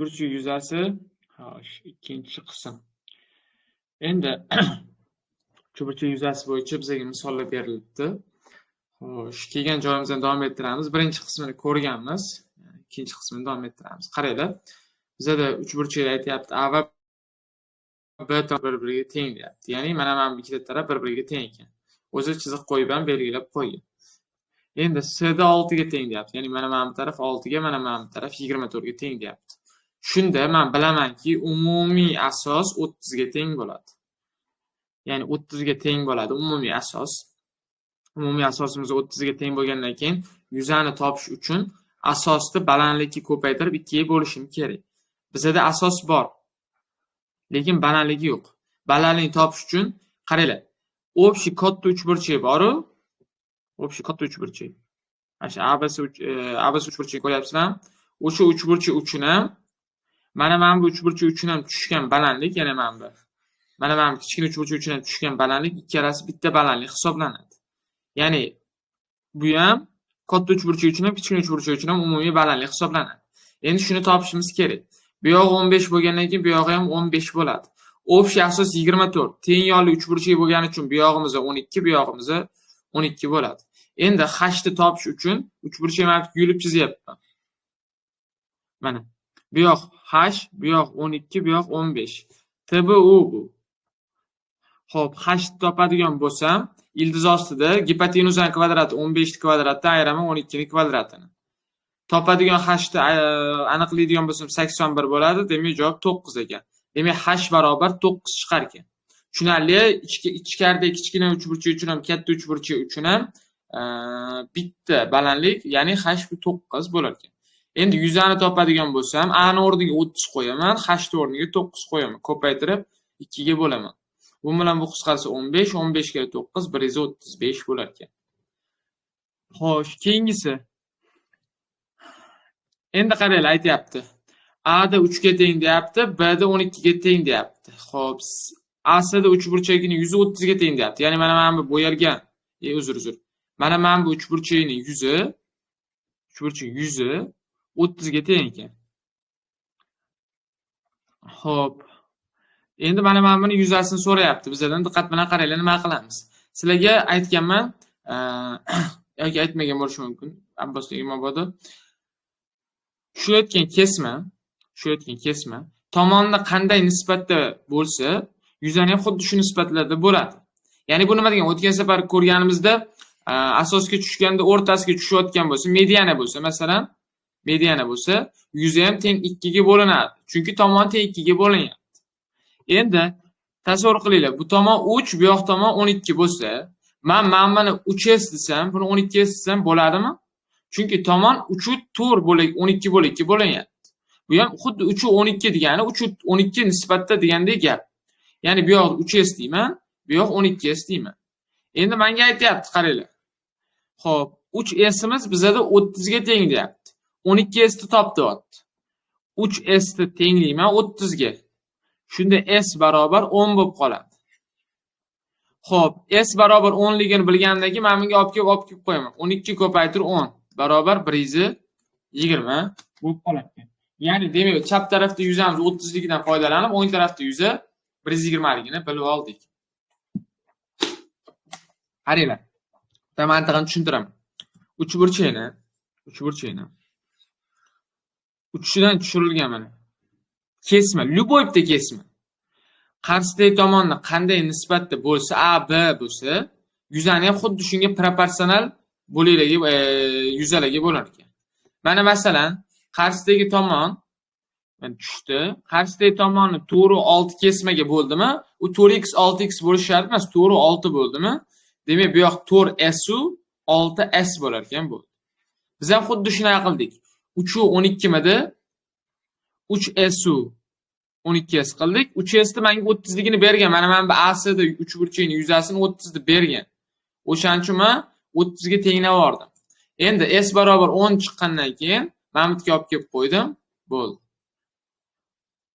Burchak yuzasi, xo'sh, ikkinchi qism. Endi uchburchak yuzasi bo'yicha bizga misollar berilibdi. Xo'sh, kelgan joyimizdan davom ettiramiz. Birinchi qismini ko'rganmiz. Ikkinchi qismini davom ettiramiz. Qaranglar. Bizada uchburchaklar aytyapti, A va B taraf bir-biriga teng deyapti. Ya'ni mana ikkita taraf bir-biriga teng ekan. O'zi chiziq qo'yib ham belgilab qo'ygan. Endi C da 6 ga teng deyapti. Ya'ni mana bu taraf 6 ga, mana bu taraf 24 ga teng deyapti. Shunda men bilamanki, umumiy asos 30 ga teng bo'ladi. Ya'ni 30 ga teng bo'ladi umumiy asos. Umumiy asosimiz 30 ga teng bo'lgandan keyin yuzani topish uchun asosni balandlikni ko'paytirib 2 ga bo'lishim kerak. Bizda asos bor, lekin balandligi yo'q. Balandlikni topish uchun qaranglar. Общий katta uchburchak bor-ku. Общий katta uchburchak. Mana ABC uchburchak ko'ryapsizlar? O'sha uchburchak uchun ham mana bu uchburchak uchun ham tushgan balandlik, yana mana bu kichkina uchburchak uchun ham tushgan balandlik ikkalasi bitta balandlik hisoblanadi. Ya'ni bu ham katta uchburchak uchun ham kichkina uchburchak uchun ham umumiy balandlik hisoblanadi. Endi shuni topishimiz kerak. Bu yog'i 15 bo'lgandan keyin bu yog'i ham 15 bo'ladi. Общий asos 24. Teng yonli uchburchak bo'lgani uchun bu yog'imiz 12, bu yog'imiz 12 bo'ladi. Endi hni topish uchun uchburchakni yulib chizyapman. Mana bu yoq h, bu yoq 12, bu yoq 15. TBU bu. Xo'p, h topadigan bo'lsam, ildiz ostida gipotenuzani kvadrati 15 ni kvadratdan ayiraman 12 ni kvadratini. Topadigan hni aniqlaydigan bo'lsam 81 bo'ladi. Demak, javob 9 ekan. Demak, h barobar 9 chiqar ekan. Tushunarli? Ichkaridagi kichkina uchburchak uchun ham katta uchburchak uchun ham bitta balandlik, ya'ni h 9 bo'lar ekan. Endi yuzani topadigan bo'lsam, a ni o'rniga 30 qo'yaman, h ni o'rniga 9 qo'yaman. Ko'paytirib 2 ga bo'laman. Bu bilan bu qisqarsa 15, 15 ga 9, 135 bo'lar ekan. Xo'sh, keyingisi. Endi qaranglar, aytayapti. A da 3 ga teng deyapti, B da 12 ga teng deyapti. Xo'p, A da uchburchagining yuzi 30 ga teng deyapti. Ya'ni mana bu bo'yalgan, uzr. Mana bu uchburchagining yuzi, uchburchak yuzi 30 ga teng ekan. Xo'p. Endi mana buni yuzasini so'rayapti. Bizdan diqqat bilan qaranglar, nima qilamiz? Sizlarga aytganman, yoki aytmagan bo'lishi mumkin. Abboslik Imombodo. Shu aytgan kesma tomonni qanday nisbatda bo'lsa, yuzani ham xuddi shu nisbatlarda bo'ladi. Ya'ni bu nima degan? O'tgan safar ko'rganimizda asosga tushganda o'rtasiga tushayotgan bo'lsa, mediana bo'lsa, masalan, mediana bo'lsa, yuzi ham teng 2 ga bo'linadi. Chunki tomon teng 2 ga bo'lingan. Endi tasavvur qilinglar, bu tomon 3, bu yoq tomon 12 bo'lsa, men mana 3s desam, buni 12s desam bo'ladimi? Chunki tomon 3 4 bo'lak 12 bo'lakka bo'lingan. Bu ham xuddi 3 12 degani 3 12 nisbatda degandek gap. Ya'ni bu yoq 3s deyman, bu yoq 12s deyman. Endi menga aytayapti, qaranglar. Xo'p, 3s'imiz bizda 30 ga teng deyapti. 12s ni top deyapti. 3s ni tenglayman 30 ga. Shunda s barobar 10 bo'lib qoladi. Xo'p, s barobar 10 ligini bilgandan keyin men bunga olib kelib qo'yaman. 12 ko'paytir 10 barobar 120 bo'lib qoladi. Ya'ni demak, chap tarafda yuzamiz 30 ligidan foydalanib, o'ng tarafda yuzi 120 ligini bilib oldik. Qaranglar. Bitta mantiqni tushuntiraman. Uchburchakni uchidan tushirilgan mana kesma, любой bitta kesma. Qarshidagi tomonni qanday nisbatda bo'lsa, A, B bo'lsa, yuzani ham xuddi shunga proporsional bo'laklarga, yuzalarga bo'lar ekan. Mana masalan, qarshidagi tomon mana tushdi. Qarshidagi tomonni 4 6 kesmaga bo'ldimi? U 4x 6x bo'lishi shart emas, 4 6 bo'ldimi? Demak, bu yoq 4s u 6s bo'lar ekan bu. Biz ham xuddi shuni qildik. 3 u 12 midi? 3s u 12s qildik. 3s ni menga 30 ligini bergan. Mana bu ASda uchburchakning yuzasini 30 deb bergan. O'shaning uchun men 30 ga tenglab oldim. Endi s barobar 10 chiqqandan keyin men bu yerga olib kelib qo'ydim. Bo'ldi.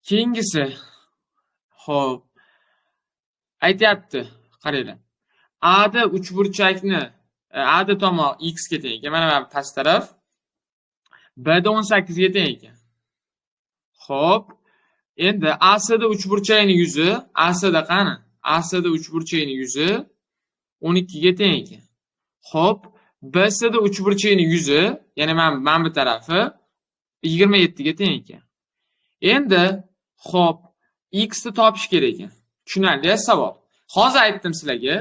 Keyingisi. Xo'p. Aytayapti, qaranglar. A da uchburchakni A da tomon x ga teng ekan. Mana bu past taraf. B da 18 ga teng ekan. Xo'p. Endi ASD uchburchagining yuzi, ASD qani? ASD uchburchagining yuzi 12 ga teng ekan. Xo'p, BSD uchburchagining yuzi, ya'ni mana bu tarafi 27 ga teng ekan. Endi xo'p, x ni topish kerak ekan. Tushunarli savol. Hozir aytdim sizlarga,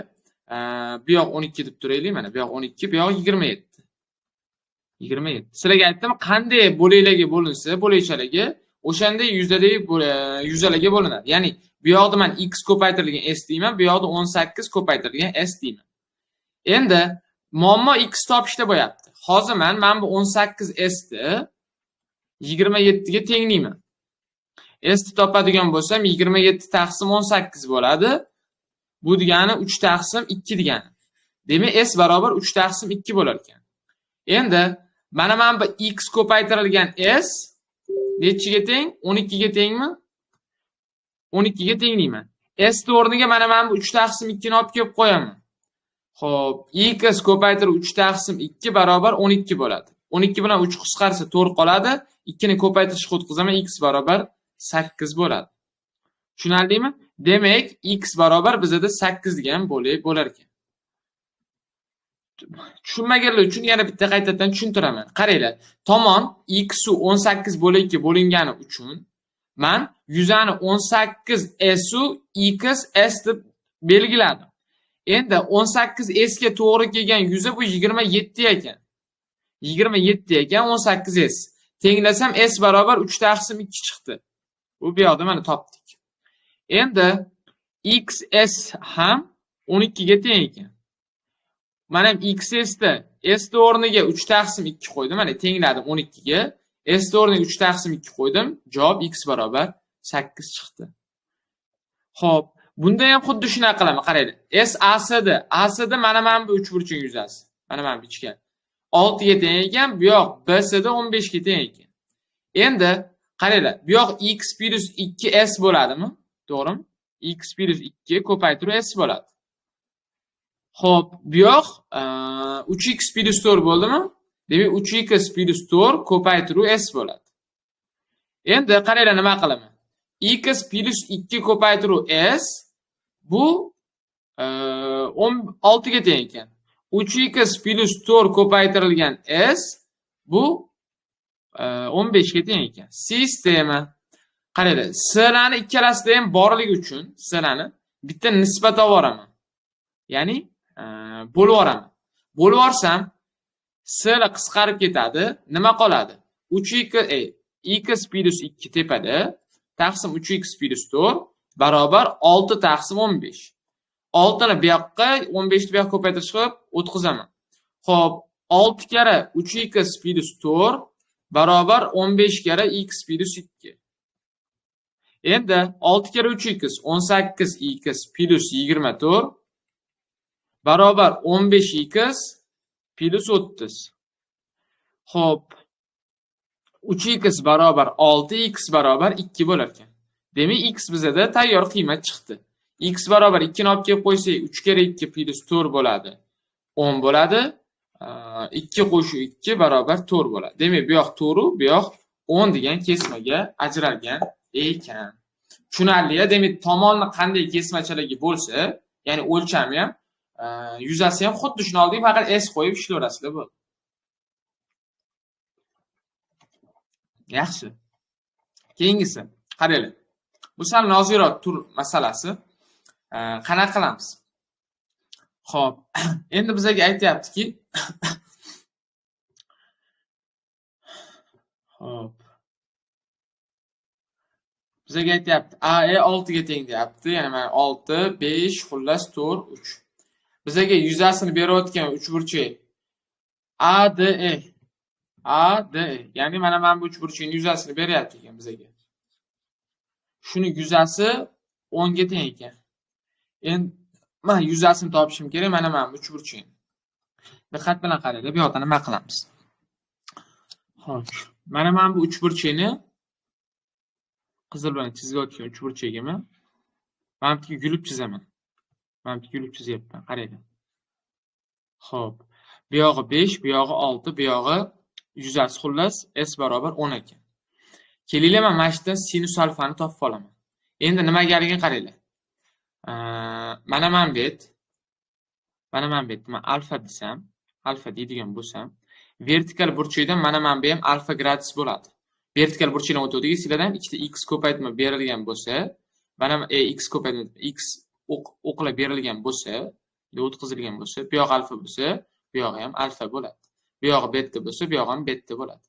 bu yoq 12 deb turaylik, mana bu yoq 12, bu yoq 27. 27. Sizlarga aytdim, qanday bo'laklarga bo'linsa, bo'lakchalarga o'shanday yuzalarga bo'linadi. Ya'ni bu yoqda men x ko'paytirilgan s deyman, bu yoqda 18 ko'paytirilgan s deyman. Endi muammo x topishda bo'lyapti. Hozir men bu 18 s ni 27 ga tenglayman. S ni topadigan bo'lsam 27 taqsim 18 bo'ladi. Bu degani 3 taqsim 2 degani. Demak s barobar 3 taqsim 2 bo'lar ekan. Endi mana bu x ko'paytirilgan s nechiga teng? 12 ga tengmi? 12 ga tenglayman. S ni o'rniga mana bu 3 taqsim 2 ni olib kelib qo'yaman. Xo'p, x ko'paytirib 3 taqsim 2 barobar 12 bo'ladi. 12 bilan 3 qisqarsa 4 qoladi. 2 ni ko'paytirishga o'tkazaman, x barobar 8 bo'ladi. Tushunarlimi? Demak, x barobar bizda 8 degan bo'lar ekan. Tushunmaganlar uchun yana bitta qaytadan tushuntiraman. Qaranglar, tomon x u 18 bo'lakka bo'lingani uchun men yuzani 18 s u x s deb belgiladim. Endi 18 s ga to'g'ri kelgan yuzi bu 27 ekan. 27 ekan 18 s. Tenglasam s barobar 3 taqsim 2 chiqdi. Bu bu yoqda mana topdik. Endi xs ham 12 ga teng ekan. Mana xs da s ni o'rniga 3 taqsim 2 qo'ydim. Mana tengladim 12 ga. S ni o'rniga 3 taqsim 2 qo'ydim. Javob x barobar 8 chiqdi. Xo'p, bunda ham xuddi shunaqa qilaman. Qaranglar. S ASD. ASD mana bu uchburchak yuzasi. Mana bu ichgan. 6 ga teng ekan, bu yoq BSD 15 ga teng ekan. Endi qaranglar, bu yoq x plus 2s bo'ladimi? To'g'rimi? X plus 2 ko'paytiruv s bo'ladi. Xo'p, bu yoq 3x plus 4 bo'ldimi? Demak 3x plus 4 ko'paytiruv s bo'ladi. Endi qaranglar nima qilaman? X plus 2 ko'paytiruv s bu 16 ga teng ekan. 3x plus 4 ko'paytirilgan s bu 15 ga teng ekan. Sistema. Qaranglar, s'larni ikkalasida ham borligi uchun s'larni bitta nisbat olib olaman. Ya'ni bo'lib olaman. Bo'lib olsam s'lar qisqarib ketadi. Nima qoladi? 3x plus 2 tepada taqsim 3x plus 4 barobar 6 taqsim 15. 6 ni bu yoqqa, 15 ni bu yoqqa ko'paytirish qilib o'tkazaman. Xo'p, 6 kara 3x plus 4 barobar 15 kara x plus 2. Endi 6 kara 3x 18x plus 24 barobar 15x plus 30. Xo'p, 3x barobar 6x barobar 2 bo'lar ekan. Demak, x bizda tayyor qiymat chiqdi. X barobar 2 ni olib kelib qo'ysak, 3 kara 2 plus 4 bo'ladi. 10 bo'ladi. 2 qo'shuv 2 barobar 4 bo'ladi. Demak, bu yoq 4, bu yoq 10 degan kesmaga ajralgan ekan. Tushunarli-ya? Demak, tomonni qanday kesmachalarga bo'lsa, ya'ni o'lchami ham, yuzasi ham xuddi shuni oldik, faqat s qo'yib ishlayverasizlar bo'ldi. Yaxshi. Keyingisi, qaranglar. Bu sal nozirroq tur masalasi. Qanaqa qilamiz? Xo'p, endi bizga aytayaptiki, xo'p. Bizga aytayapti, AE 6 ga teng deyapti. Ya'ni mana 6, 5, xullas 4, 3. Bizga yuzasini berayotgan uchburchak ADE. ADE. Ya'ni mana bu uchburchakning yuzasini beryapti ekan bizga. Shuni yuzasi 10 ga teng ekan. Endi men yuzasini topishim kerak, mana bu uchburchak. Diqqat bilan qaranglar, bu yoqda nima qilamiz? Xo'p, mana bu uchburchakni qizil bilan chizib o'tgan uchburchagimni mana bu gulib chizaman. Mana bu gulib chizyapman, qaranglar. Xo'p, bu yog'i 5, bu yog'i 6, bu yog'i yuzasi xullas s barobar 10 ekan. Kelinglar, men mana shu yerdan sinus alfani topib olaman. Endi nimagaligini qaranglar. Mana men bu yerda men alfa desam, alfa deydigan bo'lsam, vertikal burchakdan mana bu ham alfa gradus bo'ladi. Vertikal burchakdan o'tadigan sizlardan ikkita x ko'paytma berilgan bo'lsa, mana x ko'paytma x o'qlab berilgan bo'lsa, o'tkazilgan bo'lsa, bu yoq alfa bo'lsa, bu yoq ham alfa bo'ladi. Bu yoq beta bo'lsa, bu yoq ham beta bo'ladi.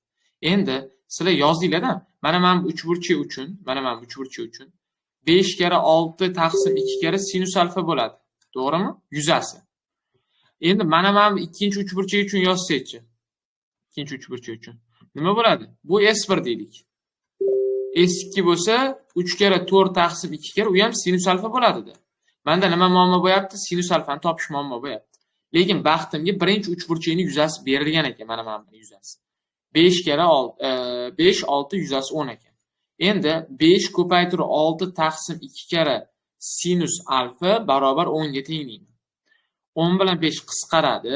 Endi sizlar yozinglar-da, mana bu uchburchak uchun, mana bu uchburchak uchun 5 kere 6 taqsim 2 kere sinus alfa bo'ladi. To'g'rimi? Yuzasi. Endi mana bu ikkinchi uchburchak uchun yozsak-chi. İkinci uchburchak uchun nima bo'ladi? Bu S1 deylik. S2 bo'lsa 3 kere 4 taqsim 2 kere u ham sinus alfa bo'ladi-da. Menda nima muammo bo'lyapti? Sinus alfani topish muammo bo'lyapti. Lekin baxtimga birinchi uchburchakning yuzasi berilgan ekan, mana bu yuzasi. 5 kere 6 5 6 yuzasi 10 ekan. Endi 5 ko'paytirib 6 taqsim 2 kere sinus alfa barobar 10 ga teng deyman. 10 bilan 5 qisqaradi.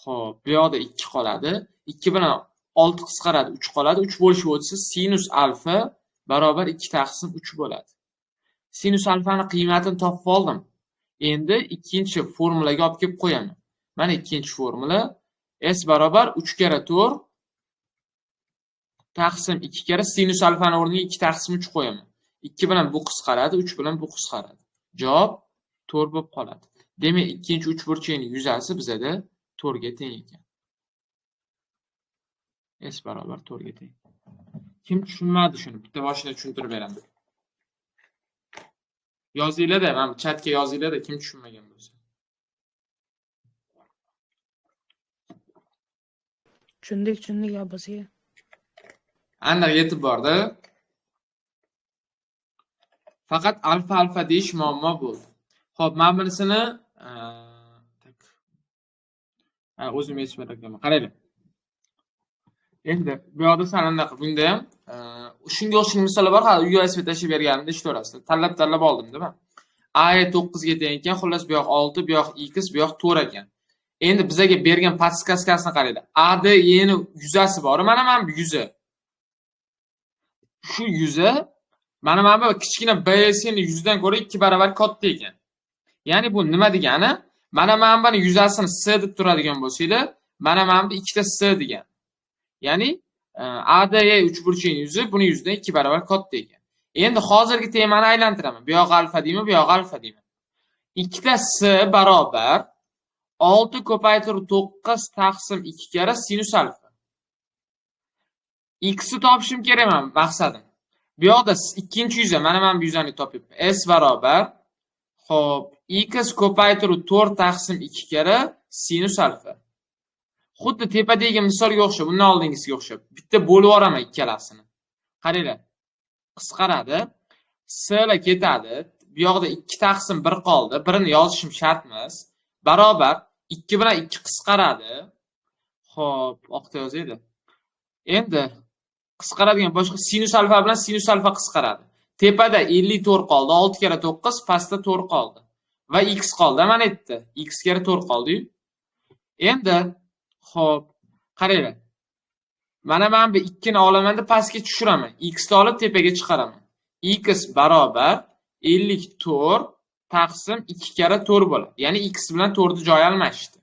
Xo'p, bu yoqda 2 qoladi. 2 bilan 6 qisqaradi, 3 qoladi. 3 bo'lishib o'tsa sinus alfa barobar 2 taqsim 3 bo'ladi. Sinus alfani qiymatini topib oldim. Endi ikkinchi formulaga olib kelib qo'yaman. Mana ikkinchi formula S barobar 3 kere 4 taqsim 2 kere sinus alfani o'rniga 2 taqsim 3 qo'yaman. 2 bilan bu qisqaradi, 3 bilan bu qisqaradi. Javob 4 bo'lib qoladi. Demak, ikkinchi uchburchakning yuzasi bizada 4 ga teng ekan. S barobar 4 ga teng. Kim tushunmadi shuni? Bitta boshida tushuntirib beraman. Yozinglar-da, mana chatga yozinglar-da, kim tushunmagan bo'lsa. Tushundik abasiga. Aniq yetib bordi. Faqat alfa deyish muammo bo'ldi. Xo'p, men bunisini o'zim yechib beraman. Qaranglar. Endi bu yoqda san anaqa bunda ham shunga o'xshagan misollar bor. Hali USB tashib berganimda ishlayapsiz. Tanlab oldim-da men. A 9 ga teng ekan, xullas bu yoq 6, bu yoq x, bu yoq 4 ekan. Endi bizga bergan podskazkasini qaranglar. A D E ni yuzasi bor. Mana bu yuzi. Shu yuzi mana bu kichkina B S ni yuzidan ko'ra 2 barobar katta ekan. Ya'ni bu nima degani? Mana buni yuzasini S deb turadigan bo'lsanglar, mana bu ikkita S degan. Ya'ni ADE uchburchakning yuzi buni yuzidan 2 barobar katta ekan. Endi hozirgi temani aylantiraman. Bu yoq alfa deyman, bu yoq alfa deyman. Ikkita S barobar 6 ko'paytirib 9 taqsim 2 kere sinus alfa. X ni topishim kerak men maqsadim. Bu yoqda ikkinchi yuza, mana bu yuzani topib, S barobar xo'p, x ko'paytirib 4 taqsim 2 kere sinus alfa. Xuddi tepadagi misolga o'xshab, bundan oldingisiga o'xshab. Bitta bo'lib yuboraman ikkalasini. Qaranglar. Qisqaradi. S la ketadi. Bu yoqda 2 taqsim 1 qoldi. Birini yozishim shart emas. Barobar 2 bilan 2 qisqaradi. Xo'p, oqda yozaydi. Endi qisqaradigan boshqa sinus alfa bilan sinus alfa qisqaradi. Tepada 54 qoldi. 6 kere 9, pastda 4 qoldi. Va x qoldi. Mana yerda x kere 4 qoldi. Endi xo'p, qaranglar. Mana bu 2 ni olamanda pastga tushiraman. X ni olib tepaga chiqaraman. X barobar 54 taqsim 2 kere 4 bo'ladi. Ya'ni x bilan 4 ni joy almashdi.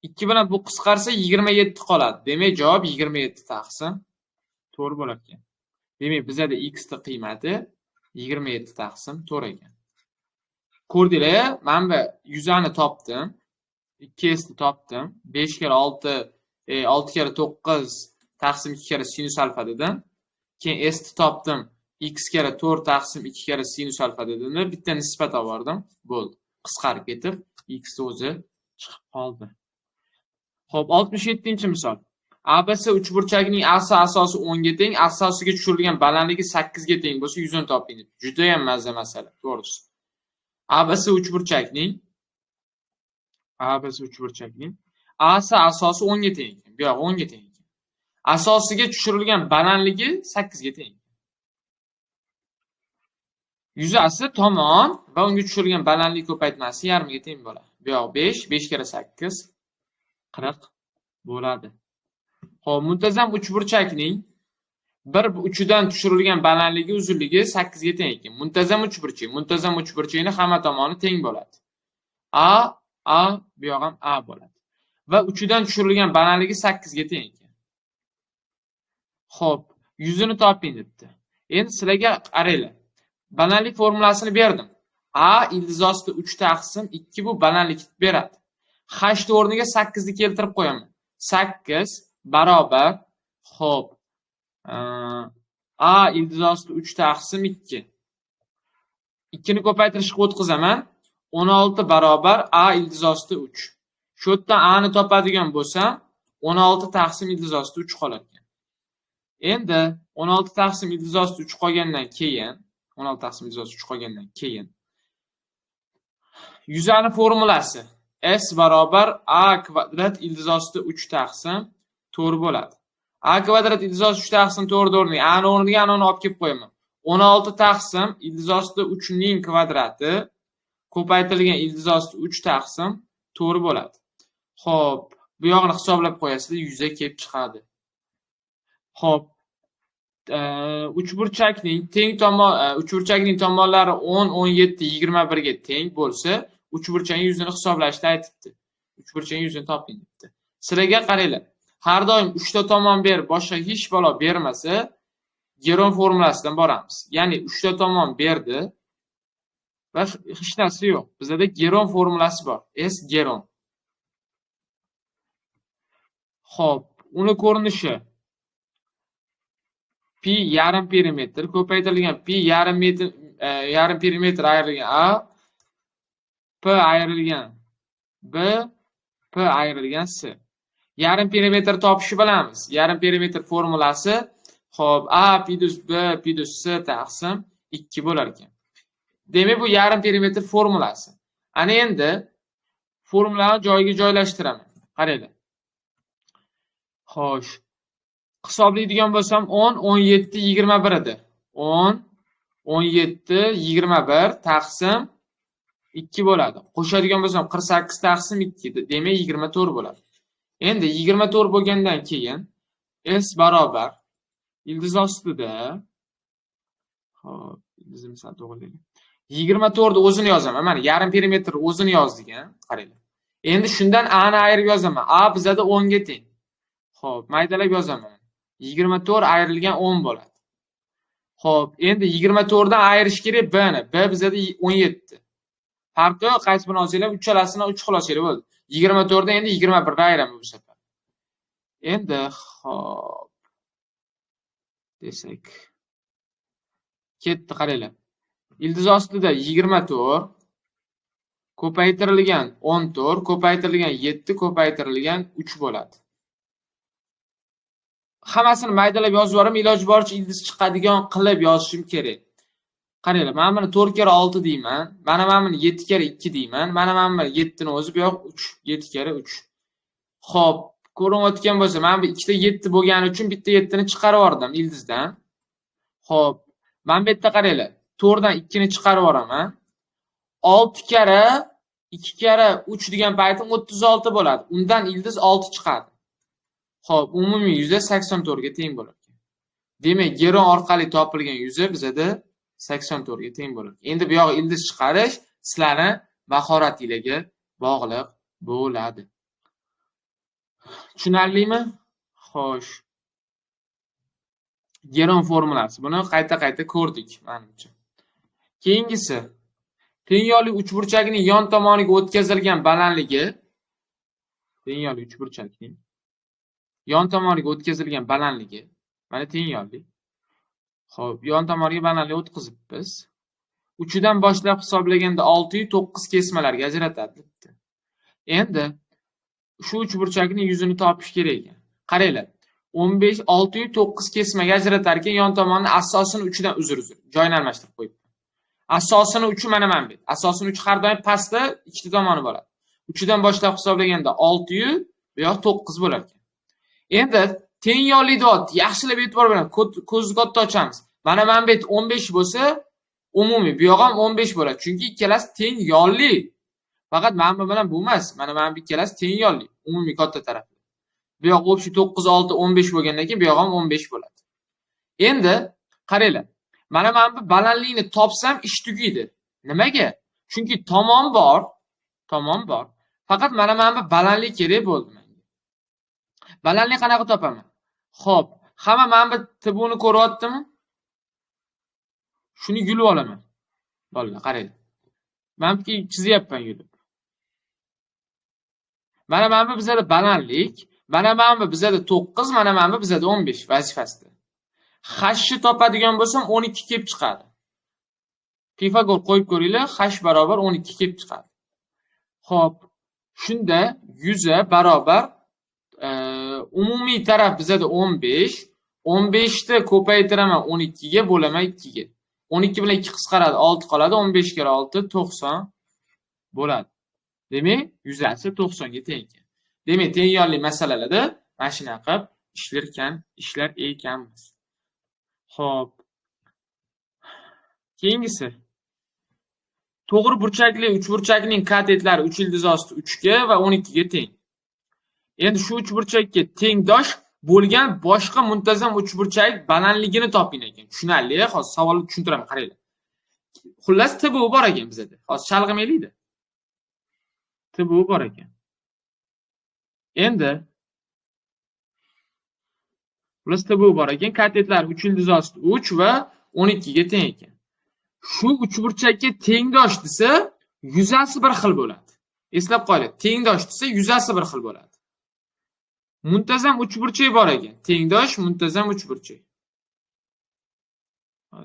2 bilan bu qisqarsa 27 qoladi. Demak, javob 27 taqsim 4 bo'lar ekan. Demak, bizda x ni qiymati 27 taqsim 4 ekan. Ko'rdinglar, men bu yuzani topdim. 2s ni topdim. 5 kere 6 6 kere 9 taqsim 2 kere sinus alfa dedim. Keyin s ni topdim. X kere 4 taqsim 2 kere sinus alfa dedim. Bitta nisbat oldim. Bo'ldi. Qisqarib ketib, x o'zi chiqib qoldi. Xo'p, 67-misol. ABC uchburchagining asosi 10 ga teng, asosiga tushirilgan balandligi 8 ga teng bo'lsa, yuzini toping. Juda ham mazza masala, to'g'risi. ABC uchburchakning asosi 10 ga teng ekan. Bu yoq 10 ga teng ekan. Asosiga tushirilgan balandligi 8 ga teng. Yuzasi tomon va unga tushirilgan balandlik ko'paytmasi yarmiga teng bo'ladi. Bu yoq 5, 5 kere 8 40 bo'ladi. Xo'p, muntazam uchburchakning bir uchidan tushirilgan balandligi uzunligi 8 ga teng ekan. Muntazam uchburchak. Muntazam uchburchakning hamma tomoni teng bo'ladi. A, bu yoq ham A bo'ladi. Va uchidan tushirilgan balandligi 8 ga teng ekan. Xo'p, yuzini toping debdi. Endi sizlarga qaranglar. Balandlik formulasini berdim. A ildiz osti 3 taqsim 2 bu balandlikni beradi. H o'rniga 8 ni keltirib qo'yaman. 8 barobar xo'p. A ildiz osti 3 taqsim 2. 2 ni ko'paytirishga o'tkazaman. 16 barobar A ildiz osti 3. Shu yerdan A ni topadigan bo'lsam, 16 taqsim ildiz osti 3 qolar ekan. Endi 16 taqsim ildiz osti 3 qolgandan keyin 16 taqsim ildiz osti 3 qolgandan keyin yuzani formulasi S barobar A kvadrat ildiz osti 3 taqsim 4 bo'ladi. A kvadrat ildiz osti 3 taqsim 4 o'rniga A ni o'rniga A ni olib kelib qo'yaman. 16 taqsim ildiz osti 3 ning kvadrati ko'paytirilgan ildiz osti 3 taqsim 4 bo'ladi. Xo'p, bu yog'ini hisoblab qo'yasizlar, 100 ga kelib chiqadi. Xo'p, uchburchakning tomonlari 10, 17, 21 ga teng bo'lsa, uchburchakning yuzini hisoblashni aytibdi. Uchburchakning yuzini toping debdi. Sizlarga qaranglar. Har doim 3 ta tomon berib, boshqa hech balo bermasa, Geron formulasidan boramiz. Ya'ni 3 ta tomon berdi va hech narsa yo'q. Bizda Geron formulasi bor. S Geron. Xo'p, uni ko'rinishi pi yarim perimetr ko'paytirilgan pi yarim perimetr ayrilgan A p ayrilgan B p ayrilgan C. Yarim perimetr topishni bilamiz. Yarim perimetr formulasi xo'p A pidus B pidus C taqsim 2 bo'lar ekan. Demak, bu yarim perimetr formulasi. Ana endi formulani joyiga joylashtiraman. Qaranglar. Xo'sh. Hisoblaydigan bo'lsam 10, 17, 21 edi. 10, 17, 21 taqsim 2 bo'ladi. Qo'shadigan bo'lsam 48 taqsim 2. Demak 24 bo'ladi. Endi 24 bo'lgandan keyin S barobar ildiz ostida hop, ildizimiz to'g'rilaylik. 24 ni o'zini yozaman. Mana yarim perimetr o'zini yozdik, qaranglar. Endi shundan A ni ayirib yozaman. A bizada 10 ga teng. Xo'p, maydalab yozaman. 24 ayrilgan 10 bo'ladi. Xo'p, endi 24 dan ayirish kerak B ni. B bizada 17. Farqi qaysi birini olsanglar, uchalasini 3 xil olsanglar bo'ldi. 24 dan endi 21 dan ayiraman bu safar. Endi xo'p desak. Ketdi, qaranglar. Ildiz ostida 24 ko'paytirilgan 14 ko'paytirilgan 7 ko'paytirilgan 3 bo'ladi. Hammasini maydalab yozib yuboraman, iloji boricha ildiz chiqadigan qilib yozishim kerak. Qaranglar, men buni 4 kere 6 deyman. Mana men buni 7 kere 2 deyman. Mana men buni 7 ni o'zi bu yoq 3, 7 kere 3. Xo'p, ko'rinayotgan bo'lsa, men bu ikkita 7 bo'lgani uchun bitta 7 ni chiqarib yubordim ildizdan. Xo'p, men bu yerda qaranglar, 4 dan 2 ni chiqarib yuboraman. 6 kere 2 kere 3 degan paytim 36 bo'ladi. Undan ildiz 6 chiqadi. Xo'p, umumiy yuzi 84 ga teng bo'ladi. Demak, Geron orqali topilgan yuzi bizada 84 ga teng bo'ladi. Endi bu yoq ildiz chiqarish sizlarning mahoratingizga bog'liq bo'ladi. Tushunarlimi? Xo'sh. Geron formulasi. Buni qayta-qayta ko'rdik, menimcha. Keyingisi teng yo'li uchburchakning yon tomoniga o'tkazilgan balandligi teng yo'li uchburchakning yon tomoniga o'tkazilgan balandligi mana teng yo'li. Xo'p, yon tomoniga balandlik o'tkazibmiz. Uchidan boshlab hisoblaganda 6 yu 9 kesmalarga ajratadi. Endi shu uchburchakning yuzini topish kerak ekan. Qaranglar. 15 6 yu 9 kesmaga ajratar ekan, yon tomonni asosini 3 dan uzr joyini almashtirib qo'yibdi. Asosini 3 mana bu. Asosini 3 har doim pastda ikkita tomoni bo'ladi. 3 dan boshlab hisoblaganda 6 yu bu yoq 9 bo'lar ekan. Endi teng yo'lli deyapti. Yaxshilab e'tibor bering. Ko'zni katta ochamiz. Mana bu 15 bo'lsa, umumiy bu yoq ham 15 bo'ladi. Chunki ikkalasi teng yo'lli. Faqat mana bu bilan bu emas. Mana bu ikkalasi teng yo'lli. Umumiy katta taraf. Bu yoq o'pshi 9 6 15 bo'lgandan keyin bu yoq ham 15 bo'ladi. Endi qaranglar. Mana bu balandlikni topsam ish tugaydi. Nimaga? Chunki tomon bor. Faqat mana bu balandlik kerak bo'ldi menga. Balandlik qanaqa topaman? Xo'p, hamma mana bu tibuni ko'ryaptimi? Shuni yulib olaman. Bolalar, qarang. Men chizyapman yulib. Mana bu bizada balandlik, mana bu bizada 9, mana bu bizada 15 vazifasida. H'ni topadigan bo'lsam 12 kelib chiqadi. Pifagor qo'yib ko'ringlar, h barobar 12 kelib chiqadi. Xo'p, shunda 100 barobar umumiy taraf bizada 15, 15 ni ko'paytiraman 12 ga bo'laman 2 ga. 12 bilan 2 qisqaradi, 6 qoladi, 15 kira 6 90 bo'ladi. Demak, yuzasi 90 ga teng ekan. Demak, tengyorlik masalalarda mana shunaqa ishlar ekanmiz. Xo'p. Keyingisi. To'g'ri burchakli uchburchakning katetlari 3 ildiz osti 3 ga va 12 ga teng. Endi shu uchburchakka tengdosh bo'lgan boshqa muntazam uchburchak balandligini toping ekan. Tushunarli, hozir savolni tushuntiraman, qaranglar. Xullas TBU bor ekan bizda. Hozir chalg'imaylikda. TBU bor ekan. Endi xullas TBU bor ekan, katetlar 3 ildiz osti 3 va 12 ga teng ekan. Shu uchburchakka tengdosh desa, yuzasi bir xil bo'ladi. Eslab qoling, tengdosh desa, yuzasi bir xil bo'ladi. Muntazam uchburchak bor ekan. Tengdosh muntazam uchburchak.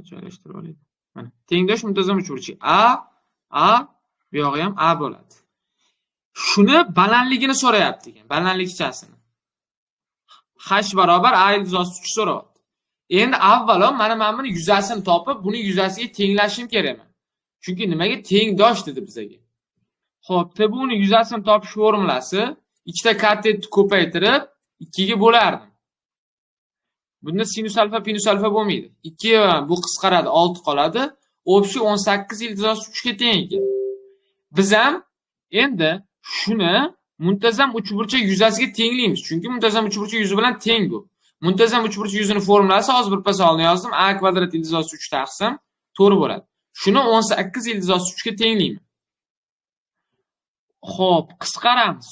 Joylashtirib olaylik. Mana, tengdosh muntazam uchburchak. A, bu yog'i ham A bo'ladi. Shuni balandligini so'rayapti ekan, balandlikchasini. H barobar A ildiz osti 3 so'rayapti. Endi avvalo mana buni yuzasini topib, buni yuzasiga tenglashim kerakman. Chunki nimaga tengdosh dedi bizga. Xo'p, TBUning yuzasini topish formulasi ikkita katetni ko'paytirib 2 ga bo'lardim. Bunda sinus alfa, pinus alfa bo'lmaydi. 2 bu qisqaradi, 6 qoladi. Общий 18 ildiz osti 3 ga teng ekan. Biz ham endi shuni muntazam uchburchak yuzasiga tenglaymiz. Chunki muntazam uchburchak yuzi bilan teng bu. Muntazam uchburchak yuzining formulasi hozir bir pasolni yozdim. A kvadrat ildiz osti 3 taqsim 4 bo'ladi. Shuni 18 ildiz osti 3 ga tenglayman. Xo'p, qisqaramiz.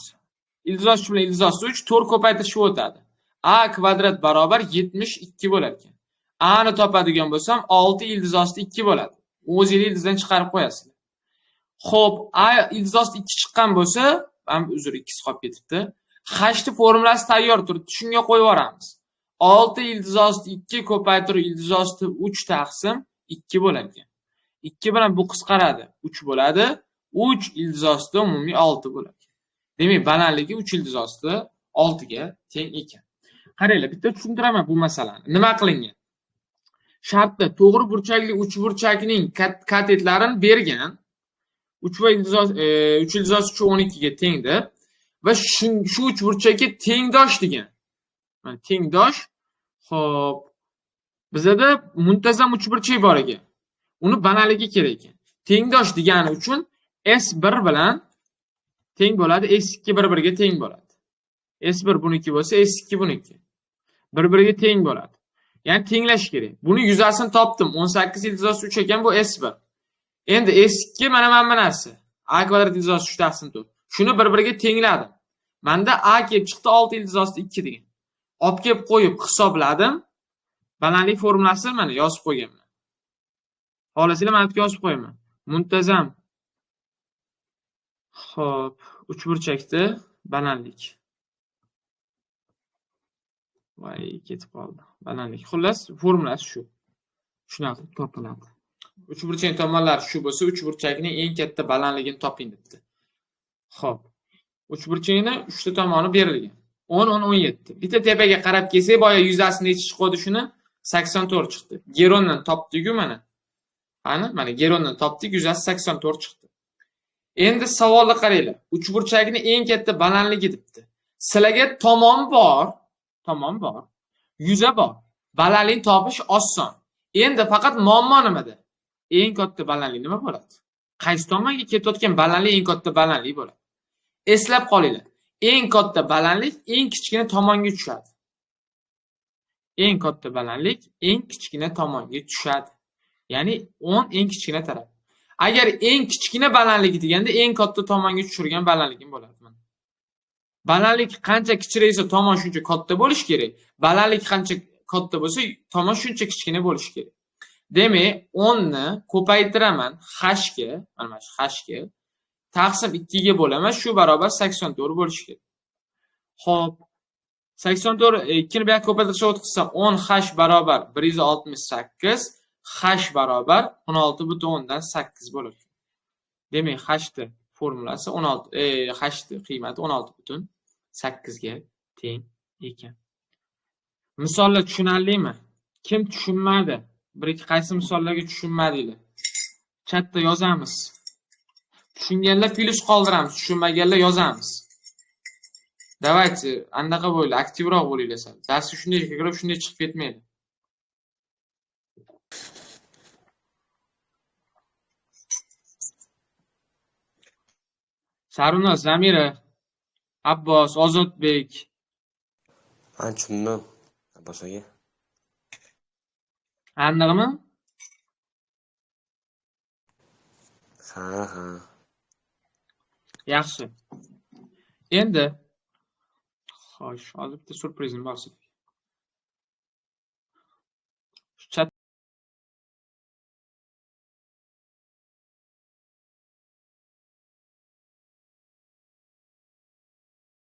Ildiz osti bilan ildiz osti 3 4 ko'paytirishib o'tadi. A kvadrat barobar 72 bo'lar ekan. A ni topadigan bo'lsam 6 ildiz osti 2 bo'ladi. O'zingiz ildizdan chiqarib qo'yasizlar. Xo'p, A ildiz osti 2 chiqqan bo'lsa, uzr 2 qolib ketibdi. H ni formulasi tayyor turibdi. Shunga qo'yib yuboramiz. 6 ildiz osti 2 ko'paytirib ildiz osti 3 taqsim 2 bo'lar ekan. 2 bilan bu qisqaradi, 3 bo'ladi. 3 ildiz osti umumiy 6 bo'ladi. Demak, balandligi 3 ildiz osti 6 ga teng ekan. Qaranglar, bitta tushuntiraman bu masalani. Nima qilingan? Shartda to'g'ri burchakli uchburchakning katetlarini bergan. 3 va ildiz osti 3 ildiz osti 12 ga teng deb va shu uchburchakka tengdosh degan. Mana tengdosh. Xo'p. Bizda muntazam uchburchak bor ekan. Uni balandligi kerak ekan. Tengdosh degani uchun S1 bilan teng bo'ladi, S2 bir-biriga teng bo'ladi. S1 buniki bo'lsa, S2 buniki. Bir-biriga teng bo'ladi. Ya'ni tenglash kerak. Buni yuzasini topdim. 18 ildiz osti 3 ekan, bu S1. Endi S2 mana bu narsa. A kvadrat ildiz osti 3 taqsim 4. Shuni bir-biriga tengladim. Menda A kelib chiqdi 6 ildiz osti 2 degan. Olib kelib qo'yib hisobladim. Balandlik formulasini mana yozib qo'yganman. Xohlasanglar mana bu yozib qo'yaman. Muntazam. Xo'p, uchburchakda balandlik. Voy, ketib qoldi. Balandlik. Xullas, formulasi shu. Shunaqa topiladi. Uchburchak tomonlari shu bo'lsa, uchburchakning eng katta balandligini toping debdi. Xo'p. Uchburchakning 3 ta tomoni berilgan. 10, 10, 17. Bitta tepaga qarab kelsak, boya yuzasi necha chiqdi shuni? 84 chiqdi. Gerondan topdik-ku mana. Mana gerondan topdik, yuzasi 84 chiqdi. Endi savolga qaranglar. Uchburchakning eng katta balandligi debdi. Sizlarga tomon bor. Yuza bor. Balandlikni topish oson. Endi faqat muammo nimada? Eng katta balandlik nima bo'ladi? Qaysi tomonga ketayotgan balandlik eng katta balandlik bo'ladi? Eslab qolinglar. Eng katta balandlik eng kichkina tomonga tushadi. eng katta balandlik eng kichkina tomonga tushadi. Ya'ni 10 eng kichkina taraf. Agar eng kichkina balandligi deganda eng katta tomonga tushirgan balandligim bo'ladi. Balandlik qancha kichraysa tomon shuncha katta bo'lishi kerak. Balandlik qancha katta bo'lsa tomon shuncha kichkina bo'lishi kerak. Demak, 10 ni ko'paytiraman h ga, mana shu h ga taqsim 2 ga bo'laman, shu barobar 84 bo'lishi kerak. Xo'p, 84 2 ni bu yoqqa ko'paytirishga o't qilsam 10h barobar 168, h barobar 16/8 bo'ladi. Demak, h ni formulasi 16 h ni qiymati 16/8 ga teng ekan. Misollar tushunarlimi? Kim tushunmadi? Qaysi misollarga tushunmadinglar? Chatda yozamiz. Tushunganlar plus qoldiramiz, tushunmaganlar yozamiz. Давайте, anaqa bo'linglar, aktivroq bo'linglar. Darsga shunday kirib, shunday chiqib ketmaydi. Sarvinoz, Zamira, Abbos, Ozodbek. Men tushundim. Abbos aka. Aniqmi? Ha. Yaxshi. Endi xo'sh, hozir bitta surprizim bor sizga.